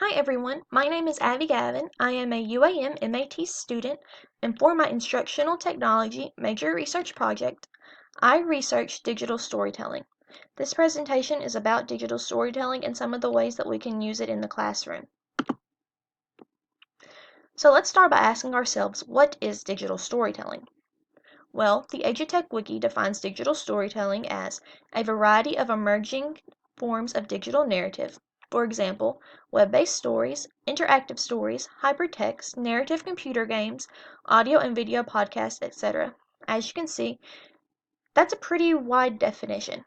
Hi everyone, my name is Abby Gavin. I am a UAM MAT student, and for my instructional technology major research project, I researched digital storytelling. This presentation is about digital storytelling and some of the ways that we can use it in the classroom. So let's start by asking ourselves, what is digital storytelling? Well, the EduTech Wiki defines digital storytelling as a variety of emerging forms of digital narrative. For example, web-based stories, interactive stories, hypertext, narrative computer games, audio and video podcasts, etc. As you can see, that's a pretty wide definition.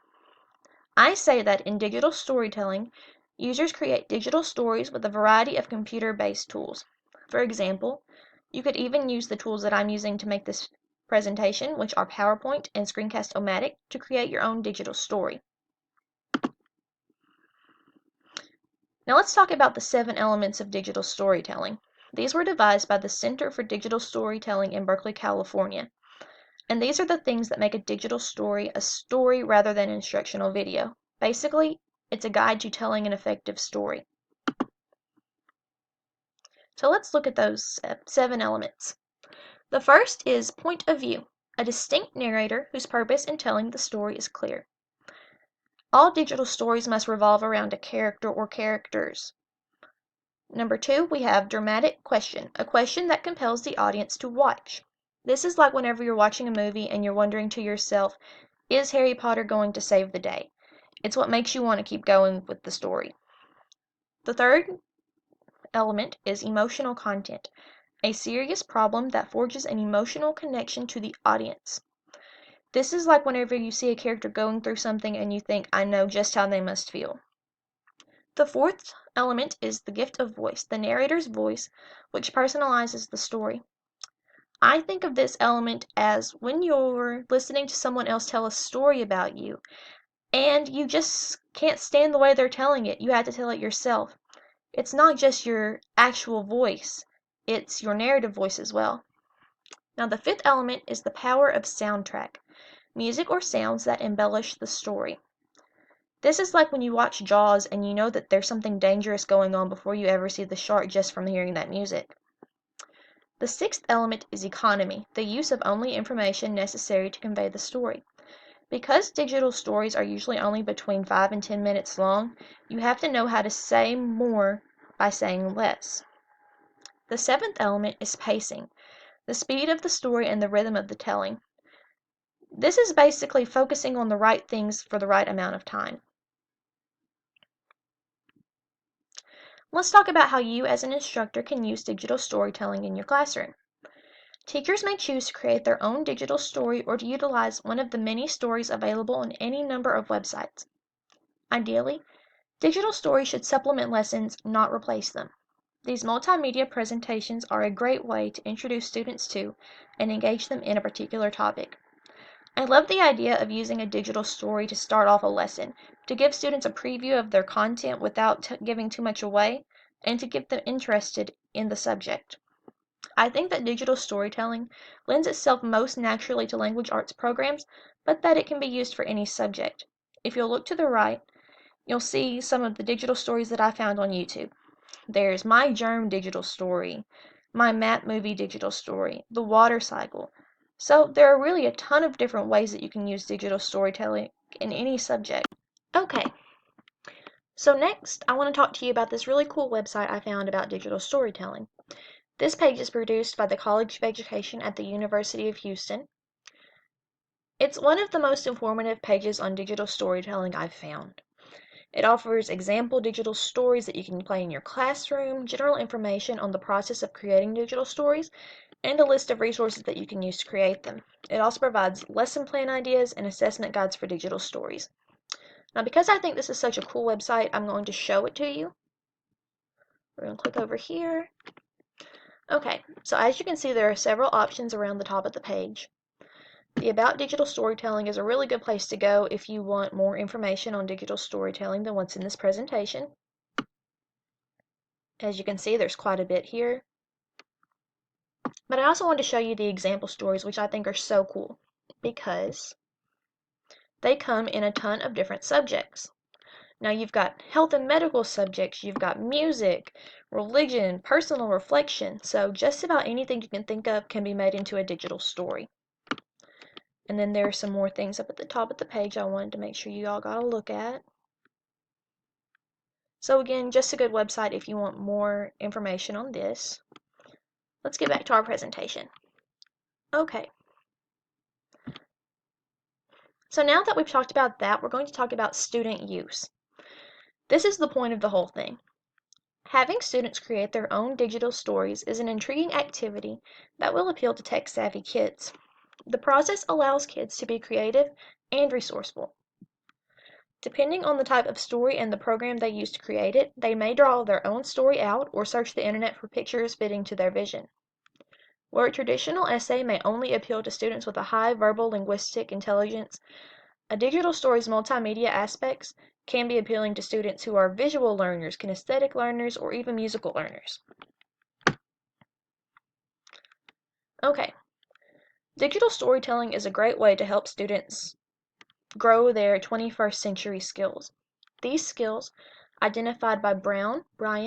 I say that in digital storytelling, users create digital stories with a variety of computer-based tools. For example, you could even use the tools that I'm using to make this presentation, which are PowerPoint and Screencast-O-Matic, to create your own digital story. Now let's talk about the 7 elements of digital storytelling. These were devised by the Center for Digital Storytelling in Berkeley, California. And these are the things that make a digital story a story rather than an instructional video. Basically, it's a guide to telling an effective story. So let's look at those 7 elements. The first is point of view, a distinct narrator whose purpose in telling the story is clear. All digital stories must revolve around a character or characters. Number 2, we have dramatic question, a question that compels the audience to watch. This is like whenever you're watching a movie and you're wondering to yourself, is Harry Potter going to save the day? It's what makes you want to keep going with the story. The third element is emotional content, a serious problem that forges an emotional connection to the audience. This is like whenever you see a character going through something and you think, I know just how they must feel. The fourth element is the gift of voice, the narrator's voice, which personalizes the story. I think of this element as when you're listening to someone else tell a story about you, and you just can't stand the way they're telling it. You have to tell it yourself. It's not just your actual voice, it's your narrative voice as well. Now the fifth element is the power of soundtrack, music or sounds that embellish the story. This is like when you watch Jaws and you know that there's something dangerous going on before you ever see the shark just from hearing that music. The sixth element is economy, the use of only information necessary to convey the story. Because digital stories are usually only between 5 and 10 minutes long, you have to know how to say more by saying less. The seventh element is pacing, the speed of the story and the rhythm of the telling. This is basically focusing on the right things for the right amount of time. Let's talk about how you as an instructor can use digital storytelling in your classroom. Teachers may choose to create their own digital story or to utilize one of the many stories available on any number of websites. Ideally, digital stories should supplement lessons, not replace them. These multimedia presentations are a great way to introduce students to and engage them in a particular topic. I love the idea of using a digital story to start off a lesson, to give students a preview of their content without giving too much away, and to get them interested in the subject. I think that digital storytelling lends itself most naturally to language arts programs, but that it can be used for any subject. If you'll look to the right, you'll see some of the digital stories that I found on YouTube. There's My Germ digital story, My Map Movie digital story, The Water Cycle. So there are really a ton of different ways that you can use digital storytelling in any subject. Okay, so next I want to talk to you about this really cool website I found about digital storytelling. This page is produced by the College of Education at the University of Houston. It's one of the most informative pages on digital storytelling I've found. It offers example digital stories that you can play in your classroom, general information on the process of creating digital stories, and a list of resources that you can use to create them. It also provides lesson plan ideas and assessment guides for digital stories. Now, because I think this is such a cool website, I'm going to show it to you. We're going to click over here. Okay, so as you can see, there are several options around the top of the page. The About Digital Storytelling is a really good place to go if you want more information on digital storytelling than what's in this presentation. As you can see, there's quite a bit here. But I also want to show you the example stories, which I think are so cool because they come in a ton of different subjects. Now you've got health and medical subjects, you've got music, religion, personal reflection, so just about anything you can think of can be made into a digital story. And then there are some more things up at the top of the page I wanted to make sure you all got a look at. So again, just a good website if you want more information on this. Let's get back to our presentation. Okay. So now that we've talked about that, we're going to talk about student use. This is the point of the whole thing. Having students create their own digital stories is an intriguing activity that will appeal to tech-savvy kids. The process allows kids to be creative and resourceful. Depending on the type of story and the program they use to create it, they may draw their own story out or search the internet for pictures fitting to their vision. Where a traditional essay may only appeal to students with a high verbal linguistic intelligence, a digital story's multimedia aspects can be appealing to students who are visual learners, kinesthetic learners, or even musical learners. Okay, digital storytelling is a great way to help students grow their 21st century skills. These skills, identified by Bryant,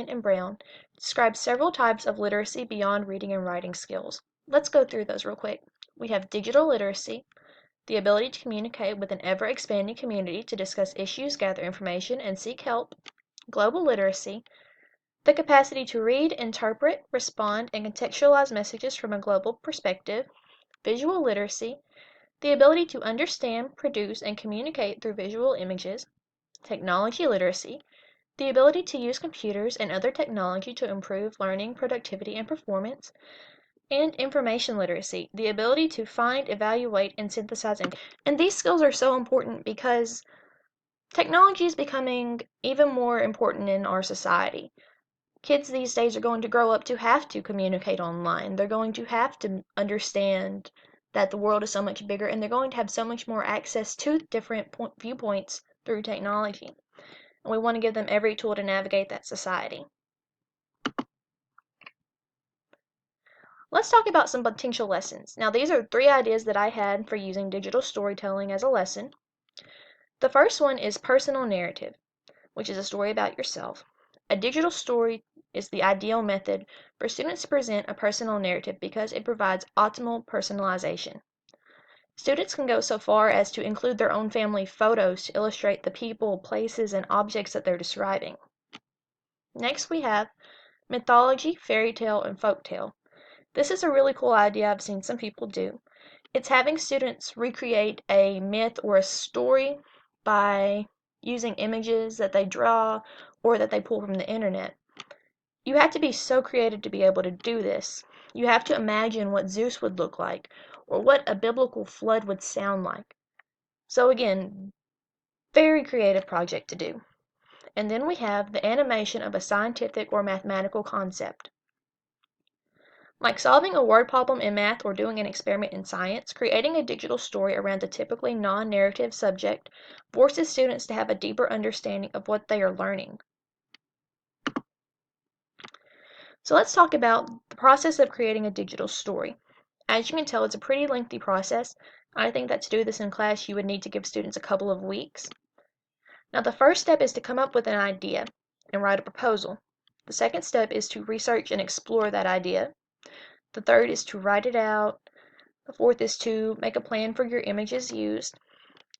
and Brown, describe several types of literacy beyond reading and writing skills. Let's go through those real quick. We have digital literacy, the ability to communicate with an ever-expanding community to discuss issues, gather information, and seek help. Global literacy, the capacity to read, interpret, respond, and contextualize messages from a global perspective. Visual literacy, the ability to understand, produce, and communicate through visual images. Technology literacy, the ability to use computers and other technology to improve learning, productivity, and performance. And information literacy, the ability to find, evaluate, and synthesize information. And these skills are so important because technology is becoming even more important in our society. Kids these days are going to grow up to have to communicate online. They're going to have to understand that the world is so much bigger, and they're going to have so much more access to different viewpoints through technology. And we want to give them every tool to navigate that society. Let's talk about some potential lessons. Now, these are 3 ideas that I had for using digital storytelling as a lesson. The first one is personal narrative, which is a story about yourself. A digital story is the ideal method for students to present a personal narrative because it provides optimal personalization. Students can go so far as to include their own family photos to illustrate the people, places, and objects that they're describing. Next, we have mythology, fairy tale, and folk tale. This is a really cool idea I've seen some people do. It's having students recreate a myth or a story by using images that they draw or that they pull from the internet. You have to be so creative to be able to do this. You have to imagine what Zeus would look like or what a biblical flood would sound like. So again, very creative project to do. And then we have the animation of a scientific or mathematical concept. Like solving a word problem in math or doing an experiment in science, creating a digital story around a typically non-narrative subject forces students to have a deeper understanding of what they are learning. So let's talk about the process of creating a digital story. As you can tell, it's a pretty lengthy process. I think that to do this in class, you would need to give students a couple of weeks. Now, the first step is to come up with an idea and write a proposal. The second step is to research and explore that idea. The third is to write it out. The fourth is to make a plan for your images used.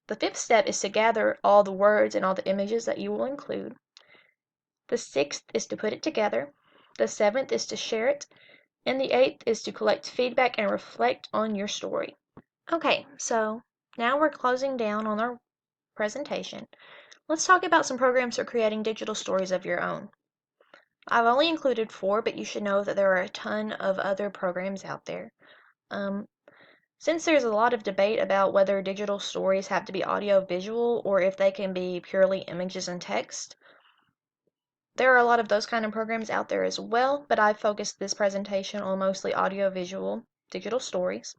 The fifth step is to gather all the words and all the images that you will include. The sixth is to put it together. The seventh is to share it. And the eighth is to collect feedback and reflect on your story. Okay, so now we're closing down on our presentation. Let's talk about some programs for creating digital stories of your own. I've only included 4, but you should know that there are a ton of other programs out there. Since there's a lot of debate about whether digital stories have to be audio-visual or if they can be purely images and text, there are a lot of those kind of programs out there as well, but I've focused this presentation on mostly audio-visual digital stories.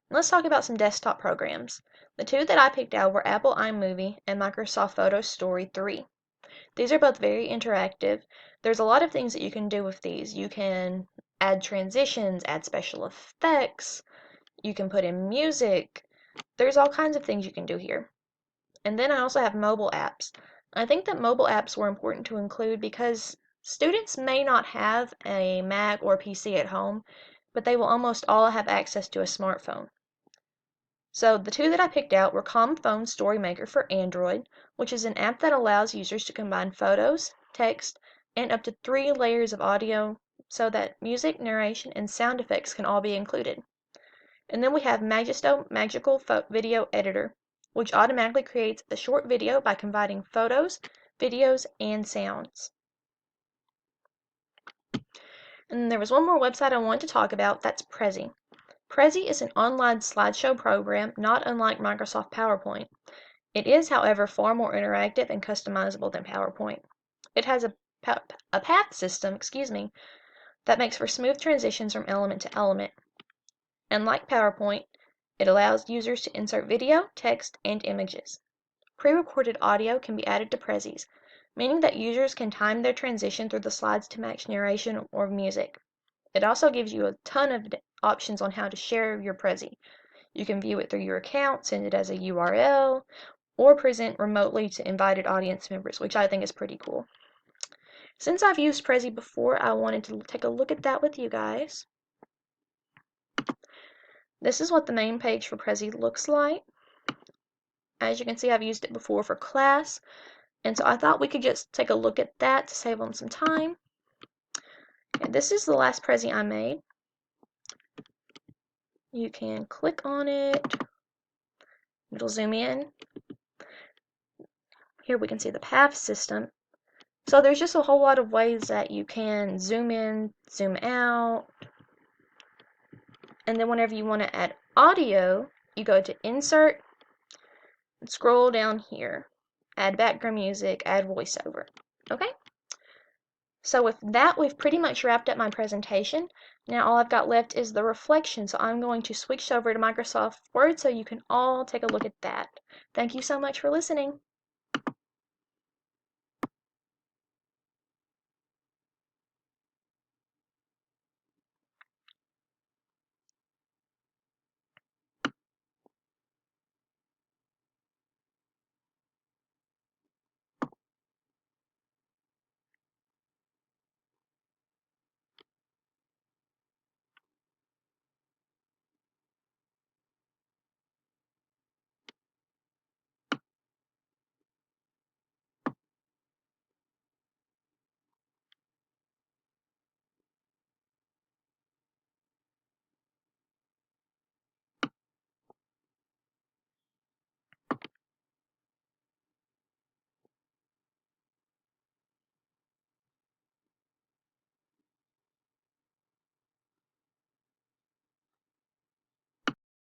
Let's talk about some desktop programs. The 2 that I picked out were Apple iMovie and Microsoft Photo Story 3. These are both very interactive. There's a lot of things that you can do with these. You can add transitions, add special effects, you can put in music. There's all kinds of things you can do here. And then I also have mobile apps. I think that mobile apps were important to include because students may not have a Mac or PC at home, but they will almost all have access to a smartphone. So the two that I picked out were Calm Phone Story Maker for Android, which is an app that allows users to combine photos, text, and up to 3 layers of audio so that music, narration, and sound effects can all be included. And then we have Magisto Magical Video Editor, which automatically creates a short video by combining photos, videos, and sounds. And there was one more website I wanted to talk about, that's Prezi. Prezi is an online slideshow program not unlike Microsoft PowerPoint. It is, however, far more interactive and customizable than PowerPoint. It has a path system, that makes for smooth transitions from element to element. And like PowerPoint, it allows users to insert video, text, and images. Pre-recorded audio can be added to Prezi's, meaning that users can time their transition through the slides to match narration or music. It also gives you a ton of options on how to share your Prezi. You can view it through your account, send it as a URL, or present remotely to invited audience members, which I think is pretty cool. Since I've used Prezi before, I wanted to take a look at that with you guys. This is what the main page for Prezi looks like. As you can see, I've used it before for class, and so I thought we could just take a look at that to save on some time. And this is the last Prezi I made. You can click on it. It'll zoom in. Here we can see the path system. So there's just a whole lot of ways that you can zoom in, zoom out. And then whenever you want to add audio, you go to Insert, and scroll down here. Add background music, add voiceover. Okay? So with that, we've pretty much wrapped up my presentation. Now all I've got left is the reflection, so I'm going to switch over to Microsoft Word so you can all take a look at that. Thank you so much for listening.